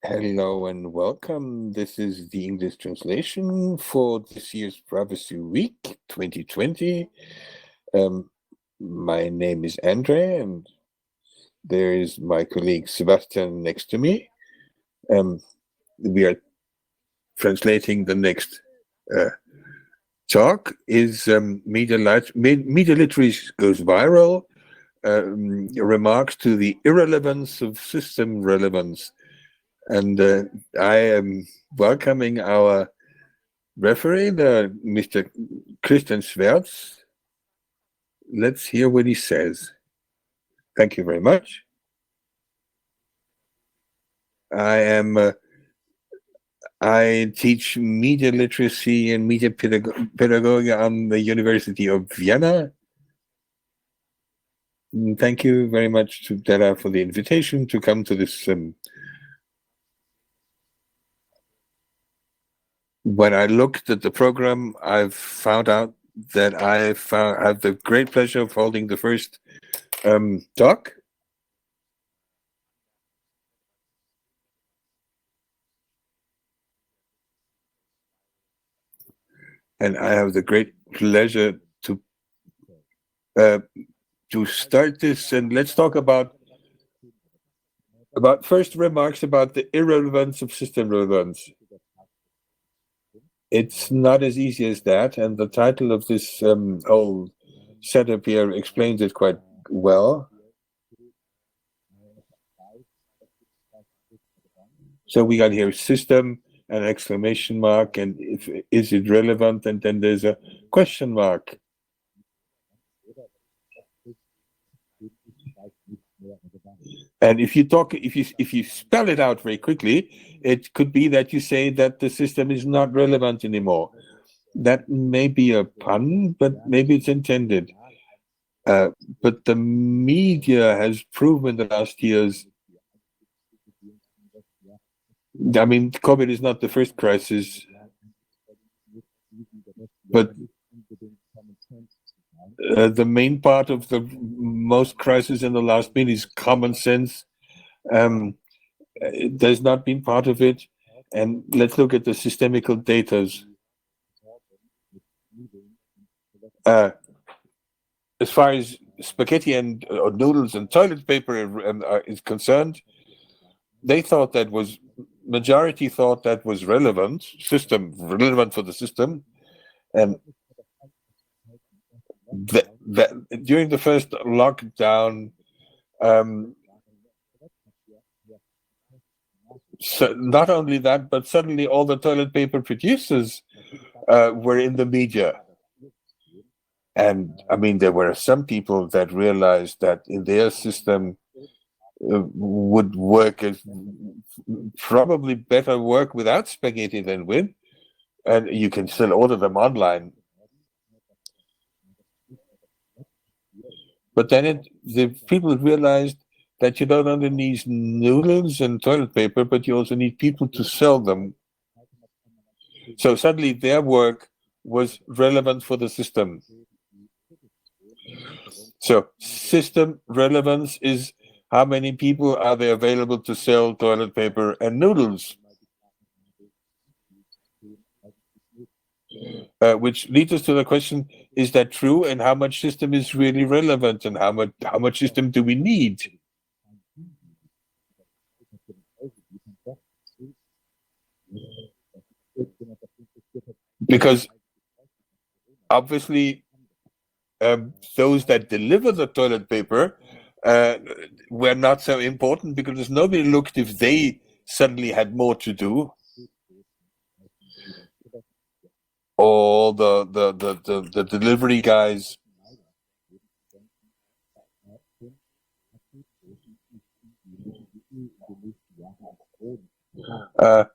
Hello and welcome. This is the English translation for this year's Privacy Week 2020. My name is Andre, and there is my colleague Sebastian next to me. We are translating the next talk. Is media literacy goes viral. Remarks to the irrelevance of system relevance. And I am welcoming our referee, Mr. Christian Schwerz. Let's hear what he says. Thank you very much. I teach media literacy and media pedagogy on the University of Vienna. Thank you very much to Della for the invitation to come to this. When I looked at the program, I've found out that I have the great pleasure of holding the first talk. And I have the great pleasure to start this. And let's talk about first remarks about the irrelevance of system relevance. It's not as easy as that, and the title of this whole setup here explains it quite well. So we got here system, an exclamation mark, and is it relevant? And then there's a question mark. And if you spell it out very quickly, it could be that you say that the system is not relevant anymore. That may be a pun, but maybe it's intended. But the media has proven the last years. I mean, COVID is not the first crisis, but the main part of the most crisis in the last minute is common sense. There's not been part of it. And let's look at the systemical data. As far as spaghetti and noodles and toilet paper is concerned, majority thought that was relevant for the system. And during the first lockdown, so not only that, but suddenly all the toilet paper producers were in the media. And I mean, there were some people that realized that in their system would work as probably better work without spaghetti than with, and you can still order them online. But then the people realized that you don't only need noodles and toilet paper, but you also need people to sell them. So suddenly their work was relevant for the system. So system relevance is how many people are there available to sell toilet paper and noodles? Which leads us to the question, is that true? And how much system is really relevant? And how much system do we need? Because obviously those that deliver the toilet paper were not so important, because nobody looked if they suddenly had more to do. All the delivery guys.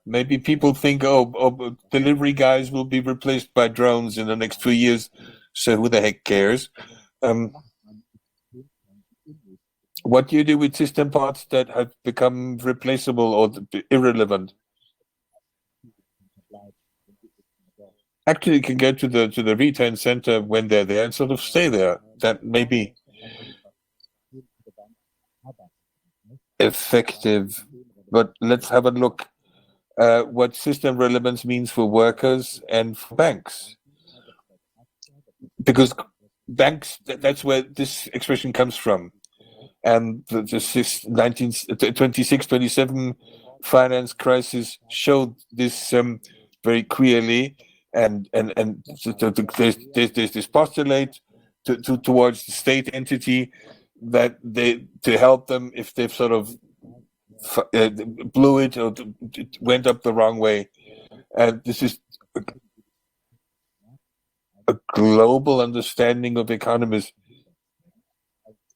Maybe people think, delivery guys will be replaced by drones in the next 2 years, so who the heck cares? What do you do with system parts that have become replaceable or irrelevant? Actually, you can go to the return center when they're there and sort of stay there. That may be effective but let's have a look what system relevance means for workers and for banks. Because banks, that's where this expression comes from. And the 26-27 finance crisis showed this very clearly. And so there's this postulate towards the state entity that to help them if they've sort of blew it or it went up the wrong way. And this is a global understanding of economists.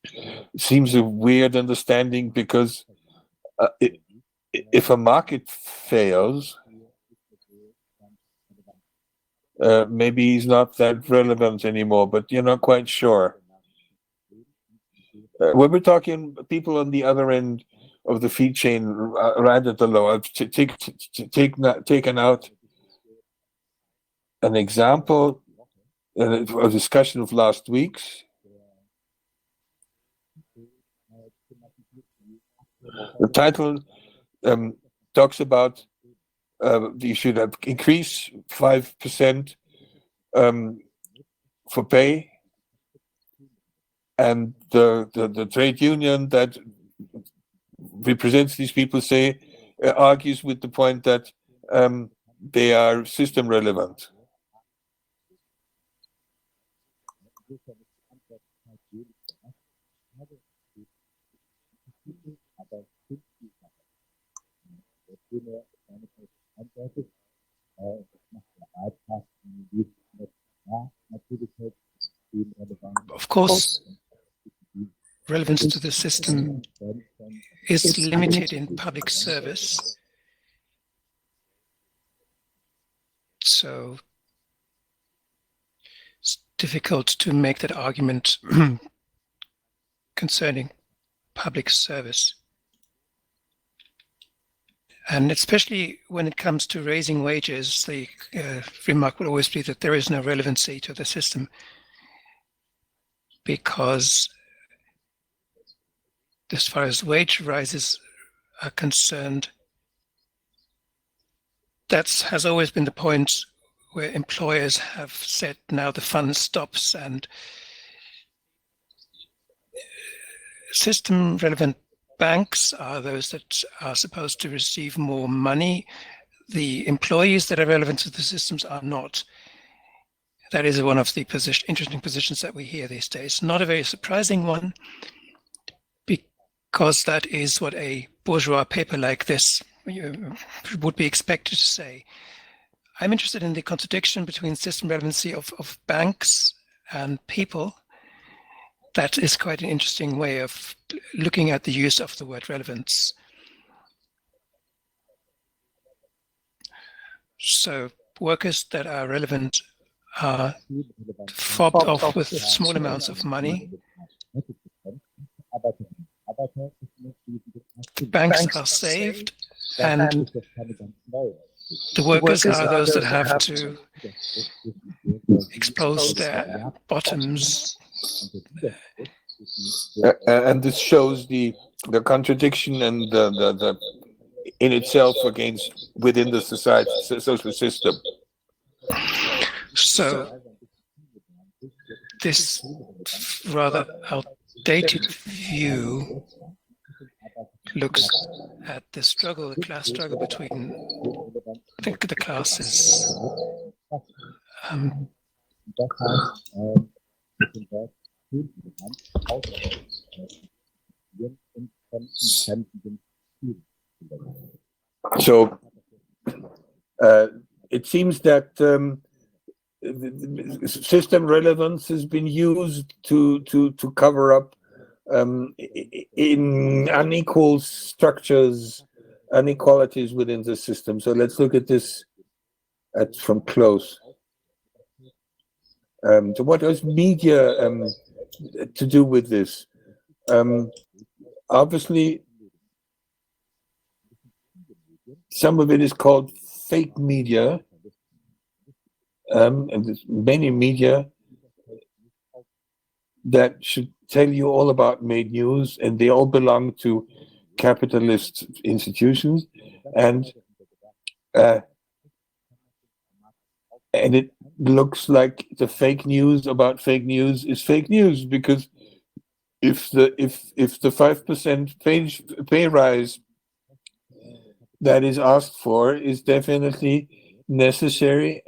It seems a weird understanding because if a market fails, maybe he's not that relevant anymore, but you're not quite sure. When we're talking people on the other end of the feed chain, right at the low, I've taken out an example, a discussion of last week's. The title talks about you should have increase 5% for pay, and the trade union that represents these people argues with the point that they are system relevant. Of course, relevance to the system is limited in public service. So it's difficult to make that argument concerning public service. And especially when it comes to raising wages, the remark will always be that there is no relevancy to the system, because as far as wage rises are concerned, that has always been the point where employers have said now the fun stops, and system relevant banks are those that are supposed to receive more money. The employees that are relevant to the systems are not. That is one of the interesting positions that we hear these days. Not a very surprising one, because that is what a bourgeois paper like this would be expected to say. I'm interested in the contradiction between system relevancy of banks and people. That is quite an interesting way of looking at the use of the word relevance. So workers that are relevant are fobbed off with small amounts of money. The banks are saved, and the workers are those that have to expose their bottoms. And this shows the contradiction and the in itself within the society, social system. So this rather outdated view looks at the struggle, the class struggle between the classes. So it seems that system relevance has been used to cover up in unequal structures, inequalities within the system. So let's look at this from close. So what does media to do with this? Obviously, some of it is called fake media, and there's many media that should tell you all about made news, and they all belong to capitalist institutions, and it looks like the fake news about fake news is fake news, because if the 5% pay rise that is asked for is definitely necessary,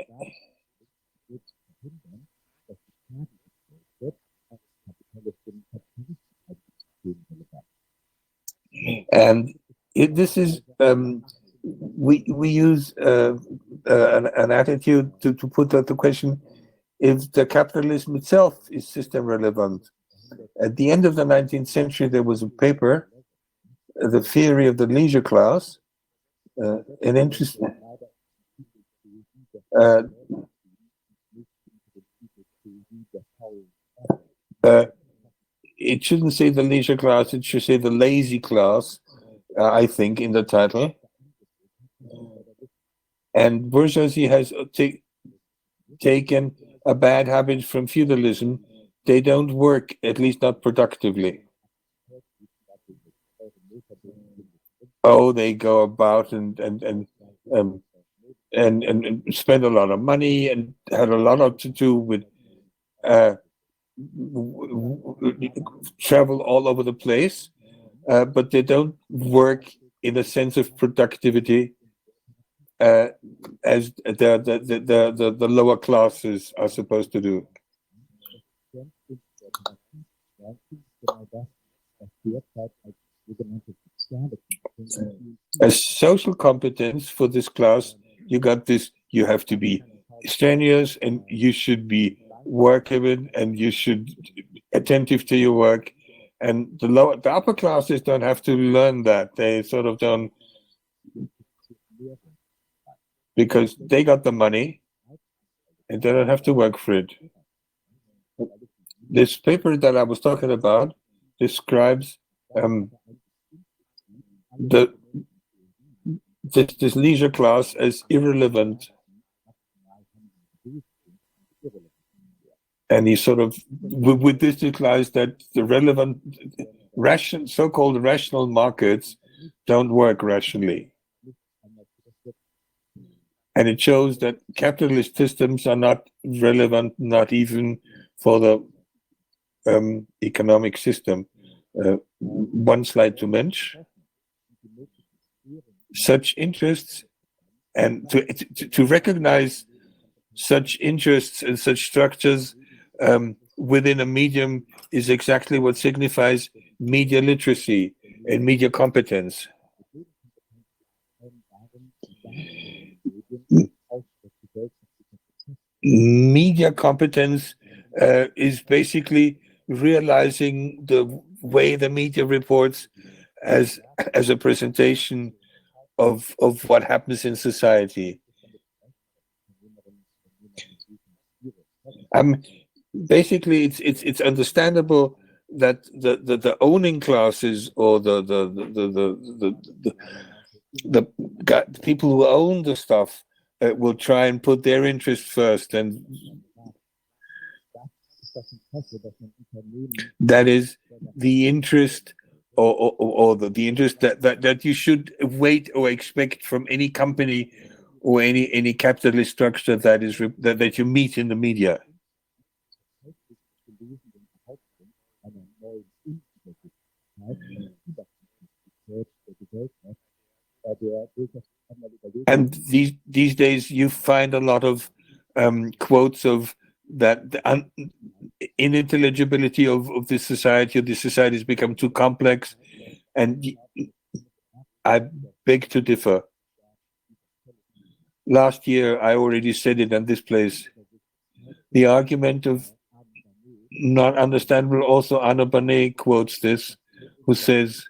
and this is we use an attitude to put out the question if the capitalism itself is system relevant. At the end of the 19th century, there was a paper, The Theory of the Leisure Class, an interesting. It shouldn't say the leisure class, it should say the lazy class, I think, in the title. And bourgeoisie has taken a bad habit from feudalism. They don't work, at least not productively. Oh, they go about and spend a lot of money and had a lot to do with travel all over the place, but they don't work in a sense of productivity as the lower classes are supposed to do. As social competence for this class, you got this: you have to be strenuous, and you should be workable, and you should be attentive to your work. And the upper classes don't have to learn that. They sort of don't, because they got the money and they don't have to work for it. This paper that I was talking about describes this leisure class as irrelevant, and he sort of with this declares that the relevant so-called rational markets don't work rationally, and it shows that capitalist systems are not relevant, not even for the economic system. One slide to mention such interests, and to recognize such interests and such structures within a medium is exactly what signifies media literacy and media competence. Media competence is basically realizing the way the media reports as a presentation of what happens in society. Basically, it's understandable that the owning classes, or the people who own the stuff will try and put their interests first, and that is the interest or the interest that you should wait or expect from any company or any capitalist structure that you meet in the media. And these days you find a lot of quotes of that the inintelligibility of this society, or this society has become too complex, and I beg to differ. Last year I already said it in this place. The argument of not understandable, also Arnaud Barnet quotes this, who says,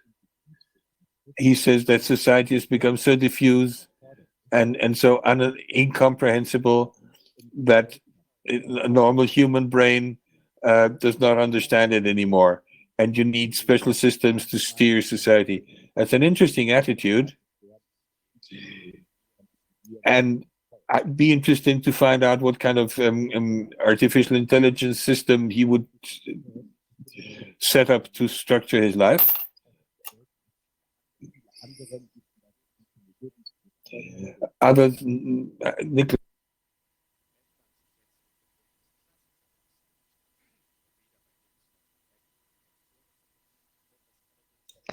he says that society has become so diffuse and so incomprehensible that a normal human brain does not understand it anymore, and you need special systems to steer society. That's an interesting attitude, and I'd be interested to find out what kind of artificial intelligence system he would set up to structure his life. other Nicholas.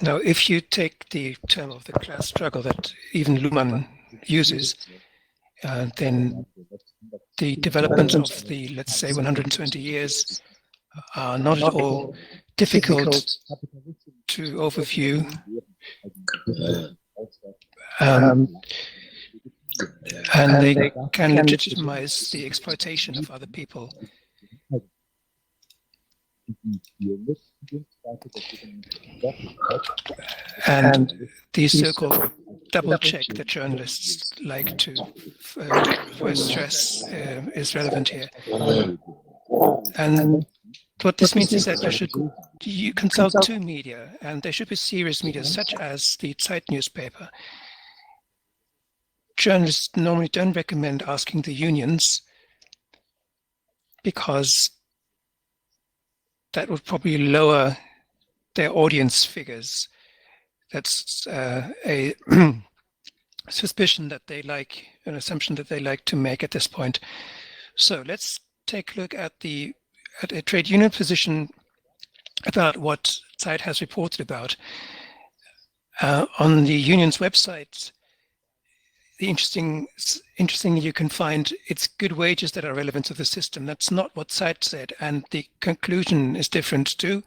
Now, if you take the term of the class struggle that even Luhmann uses, then the development of the, let's say, 120 years are not at all difficult to overview. And they can legitimize the exploitation of other people. And the so-called double check that journalists like to stress is relevant here. And what this means is that you consult two media, and they should be serious media, such as the Zeit newspaper. Journalists normally don't recommend asking the unions because that would probably lower their audience figures. That's a suspicion that they like, an assumption that they like to make at this point. So let's take a look at a trade union position about what Zeit has reported about. On the union's website, the interesting you can find it's good wages that are relevant to the system. That's not what Zeit said, and the conclusion is different too.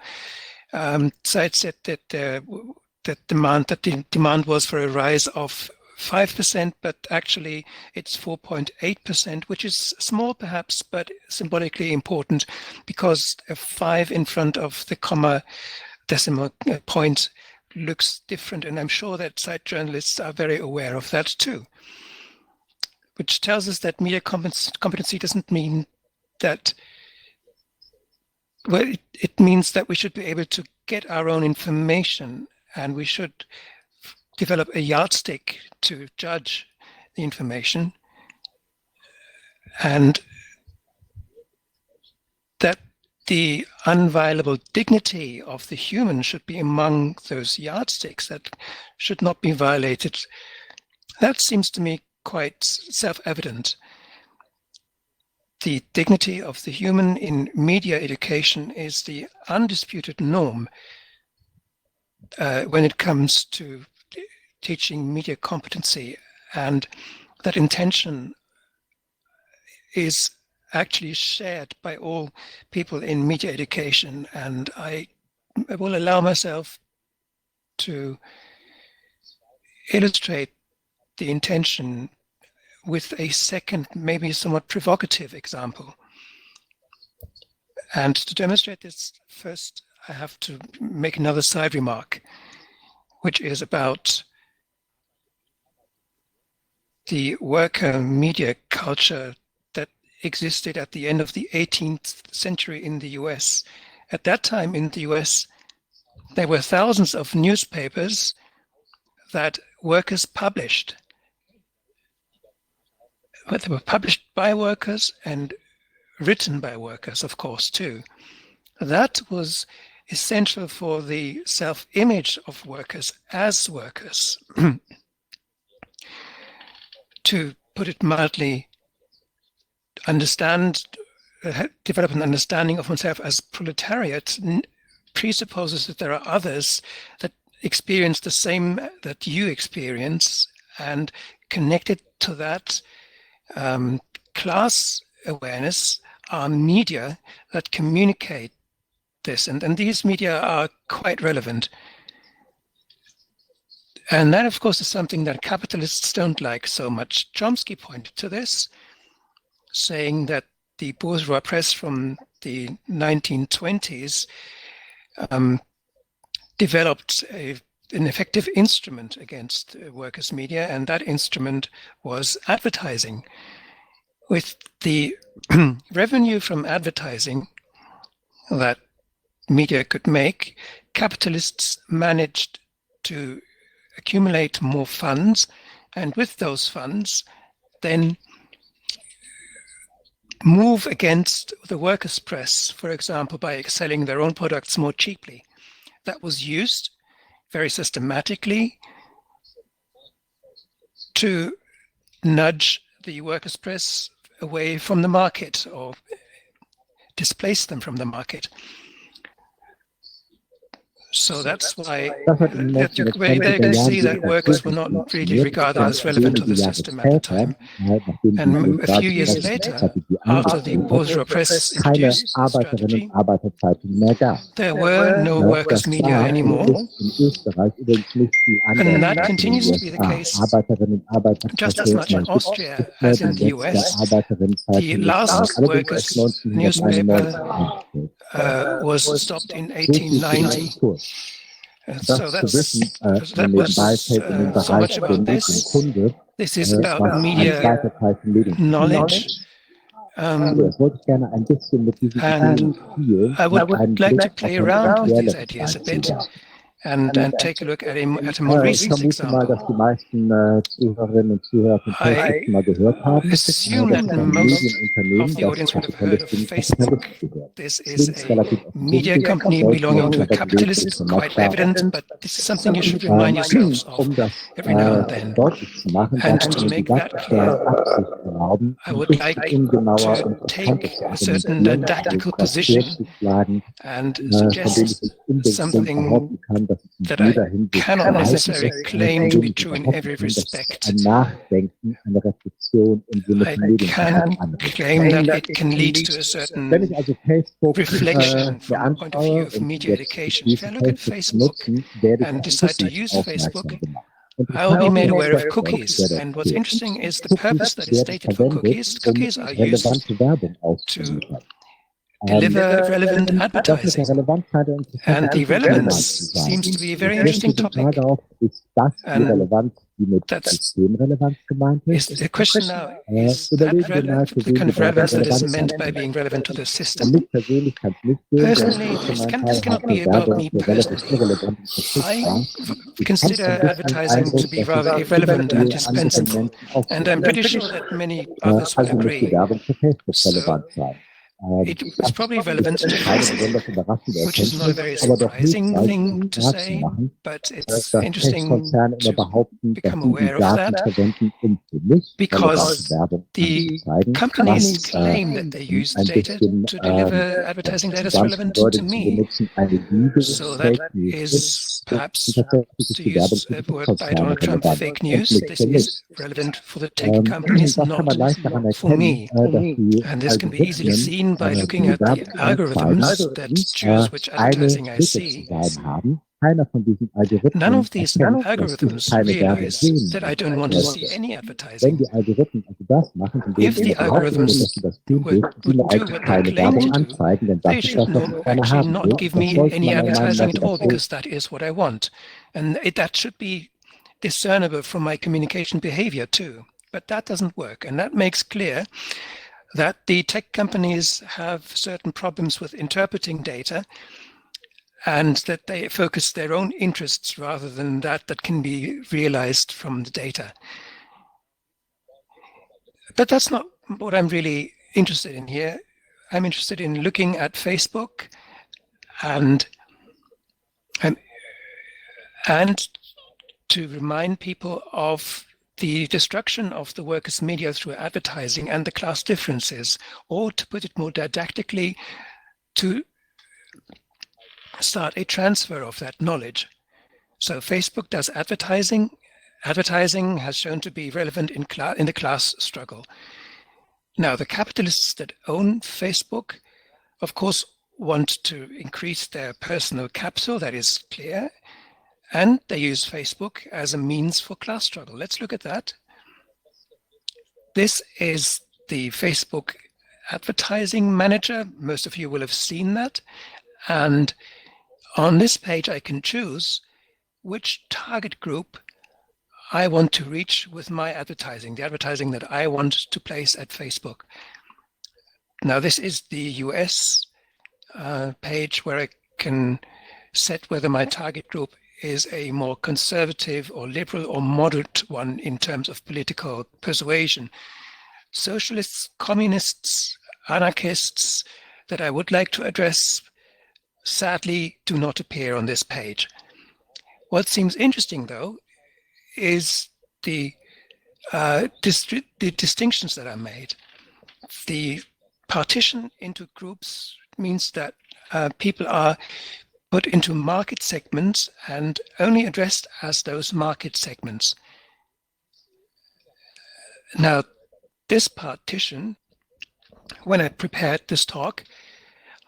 Zeit said that the demand was for a rise of 5%, but actually it's 4.8%, which is small perhaps, but symbolically important because a 5 in front of the comma decimal point looks different, and I'm sure that Zeit journalists are very aware of that too. Which tells us that media competency doesn't mean that, well, it means that we should be able to get our own information, and we should develop a yardstick to judge the information, and that the unviolable dignity of the human should be among those yardsticks that should not be violated. That seems to me quite self-evident. The dignity of the human in media education is the undisputed norm when it comes to teaching media competency, and that intention is actually shared by all people in media education. And I will allow myself to illustrate the intention with a second, maybe somewhat provocative example. And to demonstrate this, first I have to make another side remark, which is about the worker media culture that existed at the end of the 18th century in the US. At that time in the US, there were thousands of newspapers that workers published. But they were published by workers and written by workers, of course, too. That was essential for the self-image of workers as workers. To put it mildly, develop an understanding of oneself as proletariat presupposes that there are others that experience the same that you experience, and connected to that class awareness are media that communicate this, and these media are quite relevant. And that, of course, is something that capitalists don't like so much. Chomsky pointed to this, saying that the bourgeois press from the 1920s developed an effective instrument against workers' media, and that instrument was advertising. With the revenue from advertising that media could make, capitalists managed to accumulate more funds, and with those funds then move against the workers' press, for example, by selling their own products more cheaply. That was used very systematically to nudge the workers' press away from the market or displace them from the market. So that's why they can see that workers were not really regarded as relevant to the system at the time. And a few years later, after the bourgeois press introduced the strategy, there were no workers' media anymore. And that continues to be the case just as much in Austria as in the US. The last workers' newspaper was stopped in 1890. So that was so much about this. This is about media knowledge. And I would like to play around with these ideas a bit and take a look at a more recent example. I assume that most of the audience would have heard of Facebook. This is a media company belonging to a capitalist, quite evident, but this is something you should remind yourselves of every now and then. And to make that clear, I would like to take a certain didactical position and suggest something that I cannot necessarily claim to be true in every respect. I can claim that it can lead to a certain reflection from the point of view of media education. If I look at Facebook and decide to use Facebook, I will be made aware of cookies. And what's interesting is the purpose that is stated for cookies. Cookies are used to deliver relevant advertising. And the relevance seems to be a very interesting topic. And that's is the question now, is that the kind of relevance that is meant by being relevant to the system? Personally, this cannot be about me personally. I consider advertising to be rather irrelevant and dispensable, and I'm pretty sure that many others will agree. So, it was probably relevant to Facebook, which is not a very surprising thing to say, but it's interesting to become aware of that, because the companies claim that they use the data to deliver advertising that is relevant to me. So that is perhaps, to use a word by Donald Trump, fake news. This is relevant for the tech companies, not for me. And this can be easily seen by looking at the algorithms that choose which advertising I see. None of these algorithms realize that I don't want to see any advertising. If the algorithms would do what they claim to do, they should actually not give me any advertising at all, because that is what I want. And that should be discernible from my communication behavior too. But that doesn't work. And that makes clear that the tech companies have certain problems with interpreting data, and that they focus their own interests rather than that can be realized from the data. But that's not what I'm really interested in here. I'm interested in looking at Facebook and to remind people of the destruction of the workers' media through advertising and the class differences, or to put it more didactically, to start a transfer of that knowledge. So Facebook does advertising. Advertising has shown to be relevant in the class struggle. Now, the capitalists that own Facebook, of course, want to increase their personal capital, that is clear, and they use Facebook as a means for class struggle. Let's look at that. This is the Facebook advertising manager. Most of you will have seen that. And on this page, I can choose which target group I want to reach with my advertising, the advertising that I want to place at Facebook. Now, this is the US page where I can set whether my target group is a more conservative or liberal or moderate one in terms of political persuasion. Socialists, communists, anarchists that I would like to address sadly do not appear on this page. What seems interesting, though, is the the distinctions that are made. The partition into groups means that people are put into market segments and only addressed as those market segments. Now, this partition, when I prepared this talk,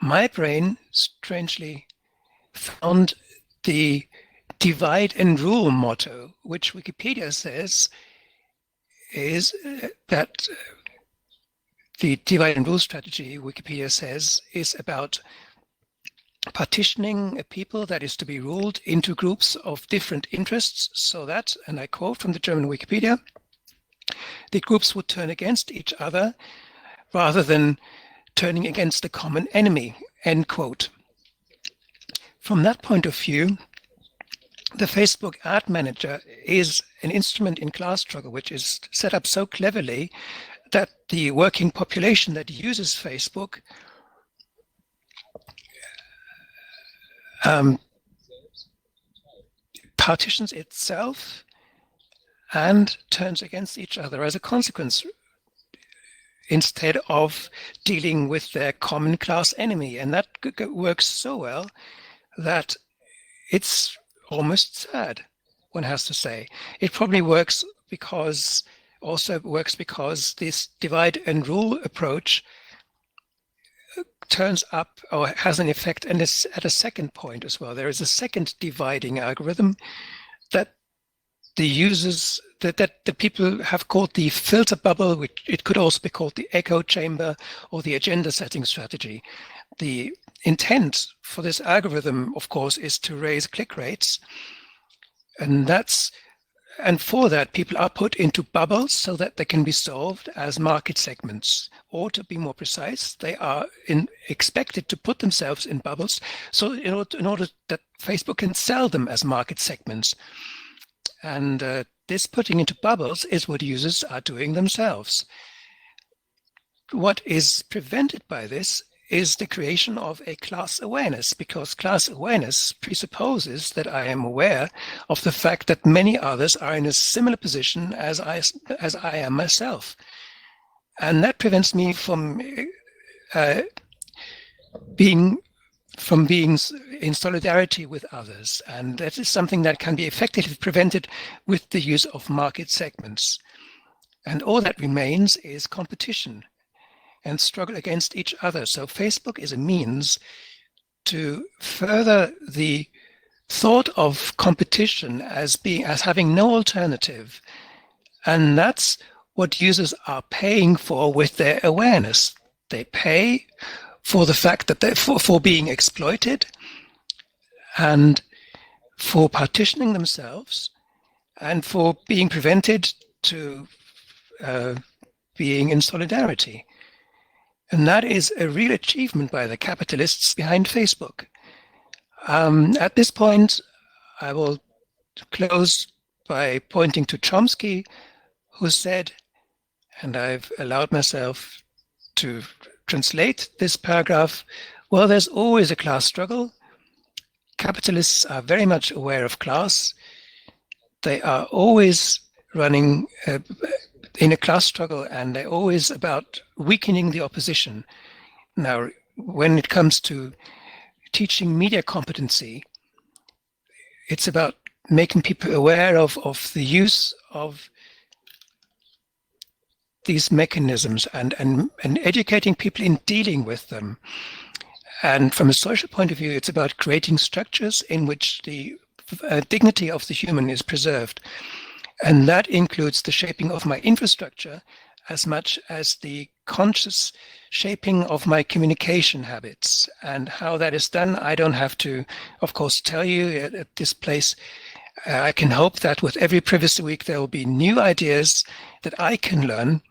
my brain strangely found the divide and rule motto, which Wikipedia says is that the divide and rule strategy, Wikipedia says, is about partitioning a people that is to be ruled into groups of different interests so that, and I quote from the German Wikipedia, the groups would turn against each other rather than turning against the common enemy, end quote. From that point of view, the Facebook ad manager is an instrument in class struggle, which is set up so cleverly that the working population that uses Facebook partitions itself and turns against each other as a consequence, instead of dealing with their common class enemy. And that works so well that it's almost sad, one has to say. It probably works because this divide and rule approach turns up or has an effect, and it's at a second point as well. There is a second dividing algorithm that the users, that the people have called the filter bubble, which it could also be called the echo chamber or the agenda setting strategy. The intent for this algorithm, of course, is to raise click rates, and for that, people are put into bubbles so that they can be solved as market segments. Or to be more precise, they are expected to put themselves in bubbles so in order that Facebook can sell them as market segments. And this putting into bubbles is what users are doing themselves. What is prevented by this is the creation of a class awareness, because class awareness presupposes that I am aware of the fact that many others are in a similar position as I am myself. And that prevents me from being in solidarity with others. And that is something that can be effectively prevented with the use of market segments. And all that remains is competition and struggle against each other. So Facebook is a means to further the thought of competition as having no alternative. And that's what users are paying for with their awareness. They pay for the fact that they're for being exploited and for partitioning themselves and for being prevented to being in solidarity. And that is a real achievement by the capitalists behind Facebook. At this point, I will close by pointing to Chomsky, who said, and I've allowed myself to translate this paragraph, well, there's always a class struggle. Capitalists are very much aware of class. They are always running in a class struggle, and they're always about weakening the opposition. Now, when it comes to teaching media competency, it's about making people aware of the use of these mechanisms and educating people in dealing with them. And from a social point of view, it's about creating structures in which the dignity of the human is preserved. And that includes the shaping of my infrastructure as much as the conscious shaping of my communication habits. And how that is done, I don't have to, of course, tell you at this place. I can hope that with every Privacy Week, there will be new ideas that I can learn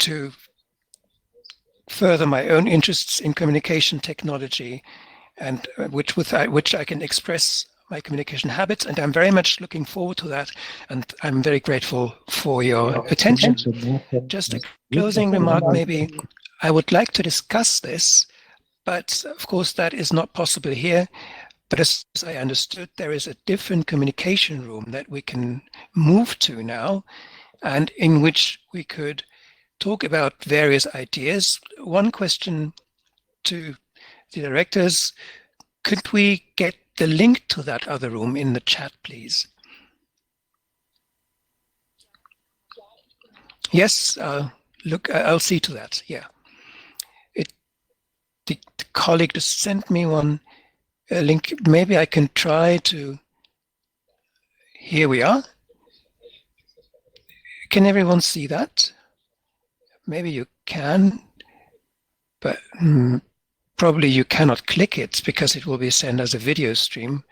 to further my own interests in communication technology, and which I can express my communication habits. And I'm very much looking forward to that. And I'm very grateful for your attention. Just a closing remark, maybe. I would like to discuss this, but of course that is not possible here. But as I understood, there is a different communication room that we can move to now. and in which we could talk about various ideas. One question to the directors: could we get the link to that other room in the chat, please? Yes, look, I'll see to that. Yeah, the colleague just sent me a link. Maybe I can try to. Here we are. Can everyone see that? Maybe you can, but probably you cannot click it because it will be sent as a video stream.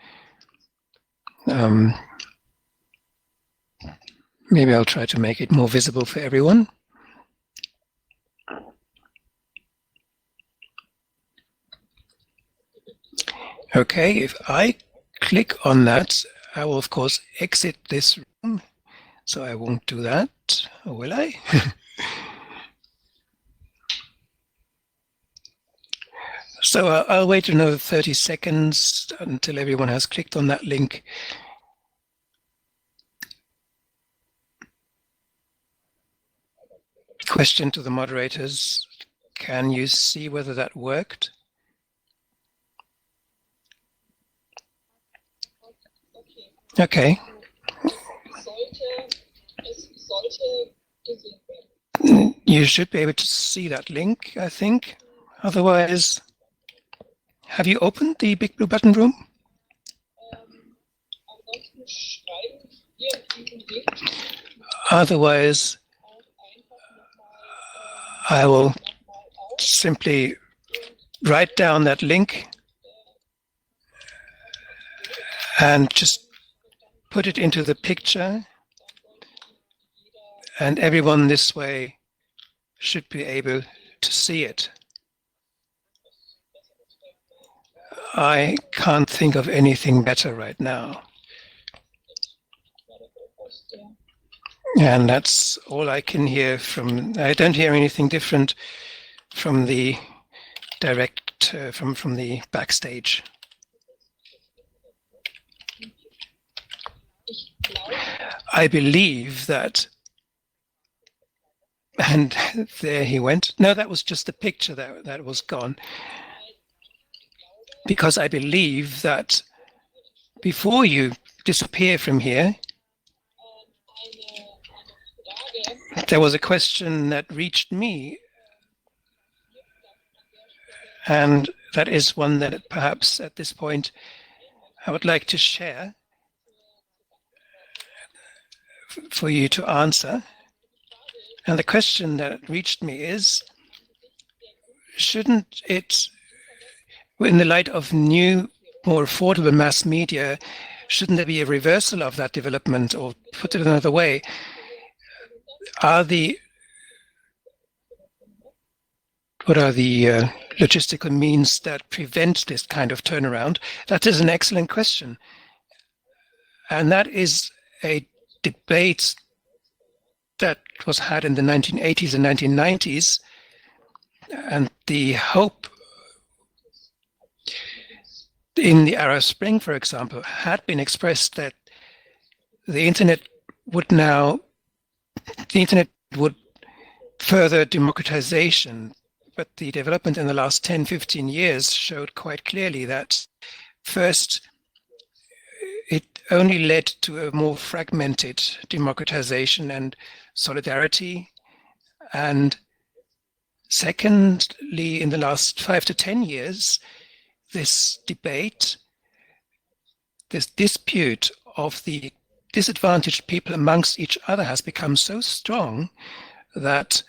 Maybe I'll try to make it more visible for everyone. Okay, if I click on that, I will of course exit this room. So I won't do that, or will I? So I'll wait another 30 seconds until everyone has clicked on that link. Question to the moderators: can you see whether that worked? Okay. You should be able to see that link, I think. Otherwise, have you opened the Big Blue Button room? Otherwise, I will simply write down that link and just put it into the picture, and everyone this way should be able to see it. I can't think of anything better right now. And that's all I can hear from, I don't hear anything different from the direct, from the backstage. I believe that, and there he went. No, that was just a picture that was gone. Because I believe that before you disappear from here, there was a question that reached me, and that is one that perhaps at this point I would like to share for you to answer. And the question that reached me is, shouldn't it, in the light of new, more affordable mass media, shouldn't there be a reversal of that development? Or put it another way, what are the logistical means that prevent this kind of turnaround? That is an excellent question. And that is a debate that was had in the 1980s and 1990s. And the hope in the Arab Spring, for example, had been expressed that the internet would further democratization, but the development in the last 10, 15 years showed quite clearly that first, it only led to a more fragmented democratization and solidarity. And secondly, in the last 5 to 10 years, this debate, this dispute of the disadvantaged people amongst each other has become so strong that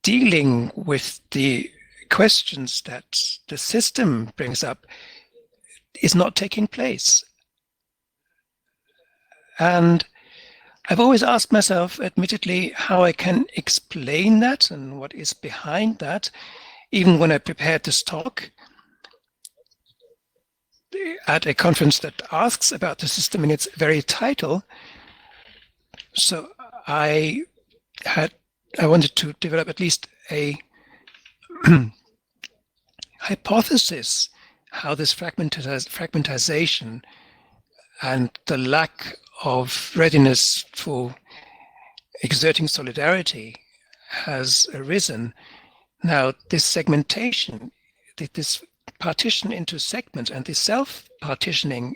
dealing with the questions that the system brings up is not taking place. And I've always asked myself, admittedly, how I can explain that and what is behind that, even when I prepared this talk at a conference that asks about the system in its very title. So I wanted to develop at least a hypothesis how this fragmentization and the lack of readiness for exerting solidarity has arisen. Now, this segmentation, this partition into segments and this self-partitioning,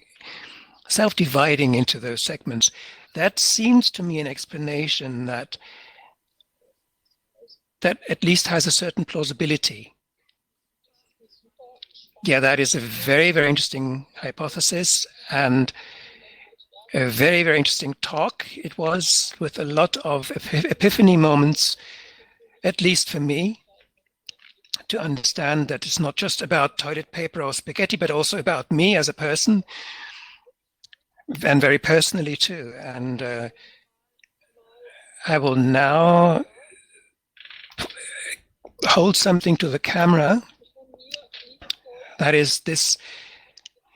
self-dividing into those segments, that seems to me an explanation that at least has a certain plausibility. Yeah, that is a very, very interesting hypothesis and a very, very interesting talk. It was, with a lot of epiphany moments, at least for me, to understand that it's not just about toilet paper or spaghetti, but also about me as a person, and very personally too. And I will now hold something to the camera. That is this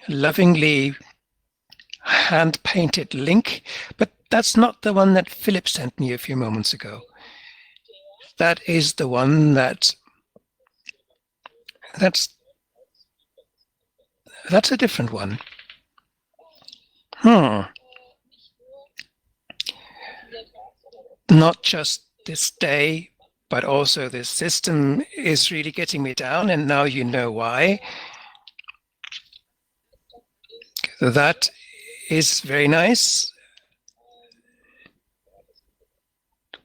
lovingly hand-painted link, but that's not the one that Philip sent me a few moments ago. That is the one that's a different one. Not just this day, but also this system is really getting me down, and now you know why. That is very nice.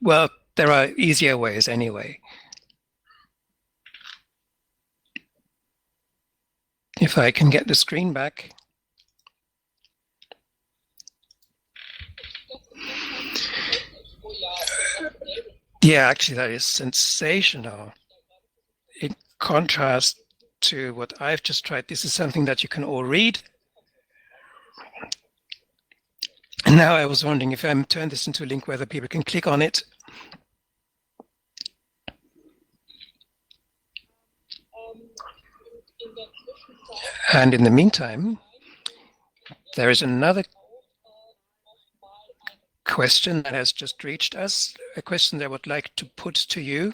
Well, there are easier ways anyway. If I can get the screen back. Yeah, actually, that is sensational. In contrast to what I've just tried, this is something that you can all read. And now I was wondering if I turn this into a link, whether people can click on it. And in the meantime, there is another question that has just reached us, a question that I would like to put to you.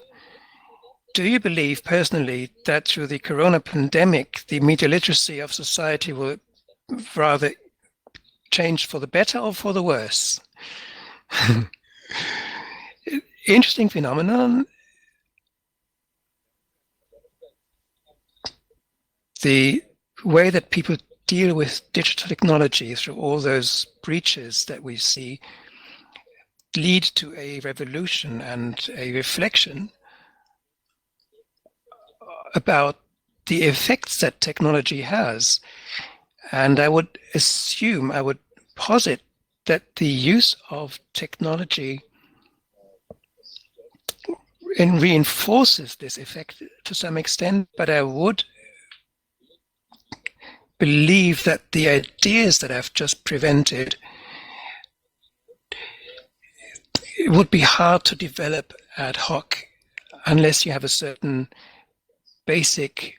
Do you believe personally that through the corona pandemic, the media literacy of society will rather change for the better or for the worse? Interesting phenomenon. The way that people deal with digital technology through all those breaches that we see lead to a revolution and a reflection about the effects that technology has. And I would assume, I would posit that the use of technology reinforces this effect to some extent, but I would believe that the ideas that I've just presented, it would be hard to develop ad hoc unless you have a certain basic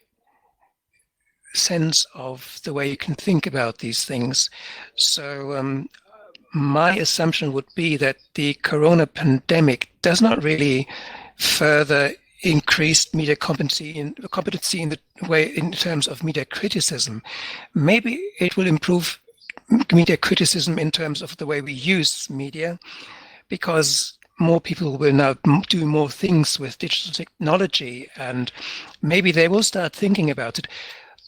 sense of the way you can think about these things. So my assumption would be that the corona pandemic does not really further increase media competency in the way in terms of media criticism. Maybe it will improve media criticism in terms of the way we use media, because more people will now do more things with digital technology, and maybe they will start thinking about it.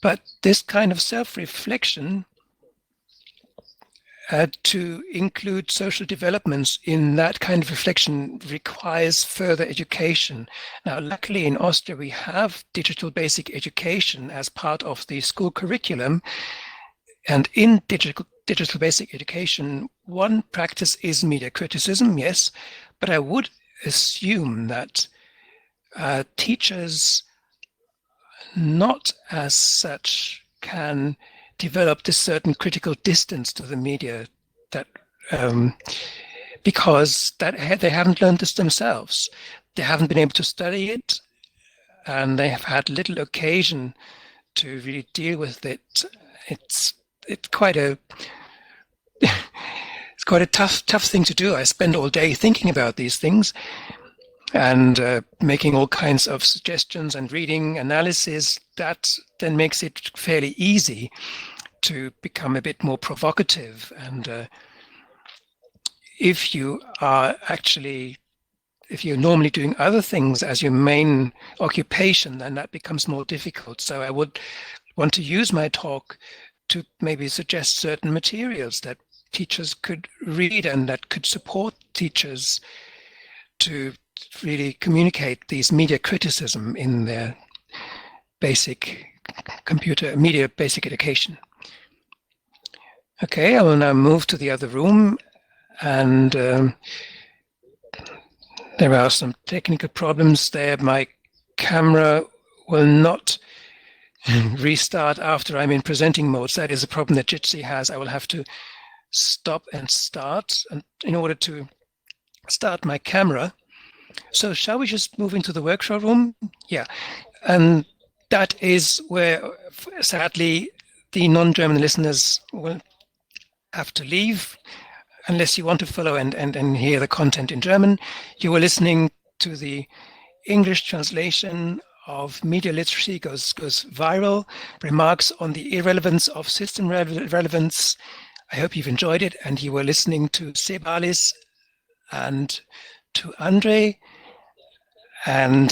But this kind of self-reflection to include social developments in that kind of reflection requires further education. Now, luckily in Austria, we have digital basic education as part of the school curriculum. And in digital basic education, one practice is media criticism, yes, but I would assume that teachers not as such can develop this certain critical distance to the media, that because that they haven't learned this themselves. They haven't been able to study it, and they have had little occasion to really deal with it. It's quite a it's quite a tough thing to do. I spend all day thinking about these things and making all kinds of suggestions and reading analysis. That then makes it fairly easy. to become a bit more provocative. And if you are actually, if you're normally doing other things as your main occupation, then that becomes more difficult. So I would want to use my talk to maybe suggest certain materials that teachers could read and that could support teachers to really communicate these media criticism in their basic media basic education. Okay, I will now move to the other room, and there are some technical problems there. My camera will not restart after I'm in presenting mode. So that is a problem that Jitsi has. I will have to stop and start in order to start my camera. So shall we just move into the workshop room? Yeah, and that is where, sadly, the non-German listeners will have to leave unless you want to follow and hear the content in German. You are listening to the English translation of Media Literacy Goes Viral, remarks on the irrelevance of system relevance. I hope you've enjoyed it, and you were listening to Sebalis and to Andre, and